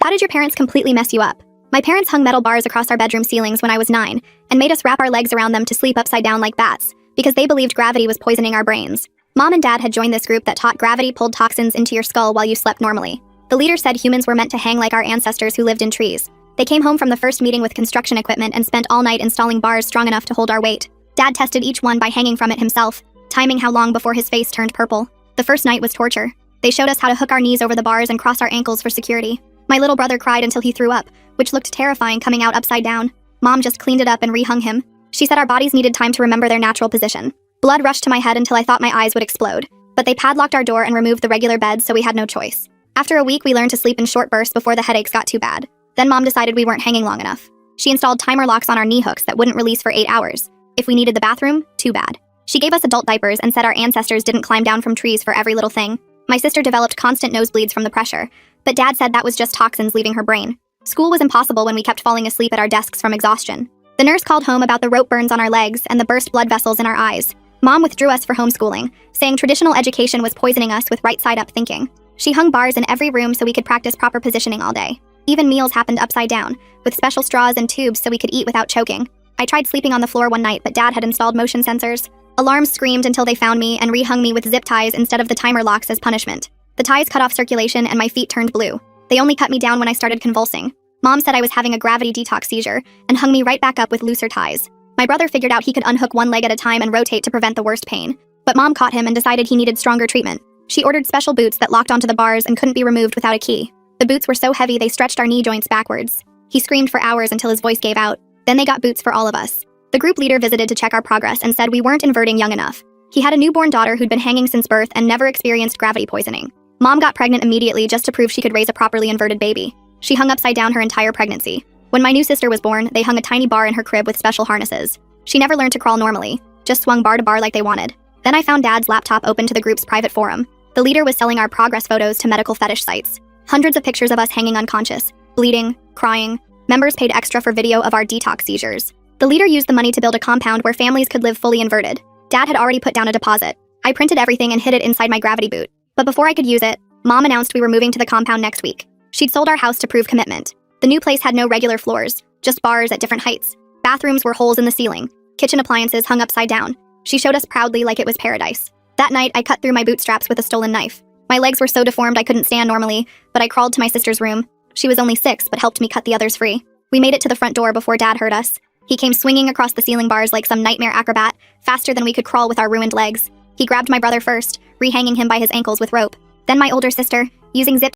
How did your parents completely mess you up? My parents hung metal bars across our bedroom ceilings when I was 9 and made us wrap our legs around them to sleep upside down like bats because they believed gravity was poisoning our brains. Mom and Dad had joined this group that taught gravity pulled toxins into your skull while you slept normally. The leader said humans were meant to hang like our ancestors who lived in trees. They came home from the first meeting with construction equipment and spent all night installing bars strong enough to hold our weight. Dad tested each one by hanging from it himself, timing how long before his face turned purple. The first night was torture. They showed us how to hook our knees over the bars and cross our ankles for security. My little brother cried until he threw up, which looked terrifying coming out upside down. Mom just cleaned it up and rehung him. She said our bodies needed time to remember their natural position. Blood rushed to my head until I thought my eyes would explode. But they padlocked our door and removed the regular bed, so we had no choice. After a week, we learned to sleep in short bursts before the headaches got too bad. Then Mom decided we weren't hanging long enough. She installed timer locks on our knee hooks that wouldn't release for 8 hours. If we needed the bathroom, too bad. She gave us adult diapers and said our ancestors didn't climb down from trees for every little thing. My sister developed constant nosebleeds from the pressure, but Dad said that was just toxins leaving her brain. School was impossible when we kept falling asleep at our desks from exhaustion. The nurse called home about the rope burns on our legs and the burst blood vessels in our eyes. Mom withdrew us for homeschooling, saying traditional education was poisoning us with right-side-up thinking. She hung bars in every room so we could practice proper positioning all day. Even meals happened upside down, with special straws and tubes so we could eat without choking. I tried sleeping on the floor one night, but Dad had installed motion sensors. Alarms screamed until they found me and rehung me with zip ties instead of the timer locks as punishment. The ties cut off circulation and my feet turned blue. They only cut me down when I started convulsing. Mom said I was having a gravity detox seizure and hung me right back up with looser ties. My brother figured out he could unhook one leg at a time and rotate to prevent the worst pain. But Mom caught him and decided he needed stronger treatment. She ordered special boots that locked onto the bars and couldn't be removed without a key. The boots were so heavy they stretched our knee joints backwards. He screamed for hours until his voice gave out. Then they got boots for all of us. The group leader visited to check our progress and said we weren't inverting young enough. He had a newborn daughter who'd been hanging since birth and never experienced gravity poisoning. Mom got pregnant immediately just to prove she could raise a properly inverted baby. She hung upside down her entire pregnancy. When my new sister was born, they hung a tiny bar in her crib with special harnesses. She never learned to crawl normally, just swung bar to bar like they wanted. Then I found Dad's laptop open to the group's private forum. The leader was selling our progress photos to medical fetish sites. Hundreds of pictures of us hanging unconscious, bleeding, crying. Members paid extra for video of our detox seizures. The leader used the money to build a compound where families could live fully inverted. Dad had already put down a deposit. I printed everything and hid it inside my gravity boot. But before I could use it, Mom announced we were moving to the compound next week. She'd sold our house to prove commitment. The new place had no regular floors, just bars at different heights. Bathrooms were holes in the ceiling. Kitchen appliances hung upside down. She showed us proudly like it was paradise. That night, I cut through my bootstraps with a stolen knife. My legs were so deformed I couldn't stand normally, but I crawled to my sister's room. She was only 6, but helped me cut the others free. We made it to the front door before Dad heard us. He came swinging across the ceiling bars like some nightmare acrobat, faster than we could crawl with our ruined legs. He grabbed my brother first, rehanging him by his ankles with rope. Then my older sister, using zip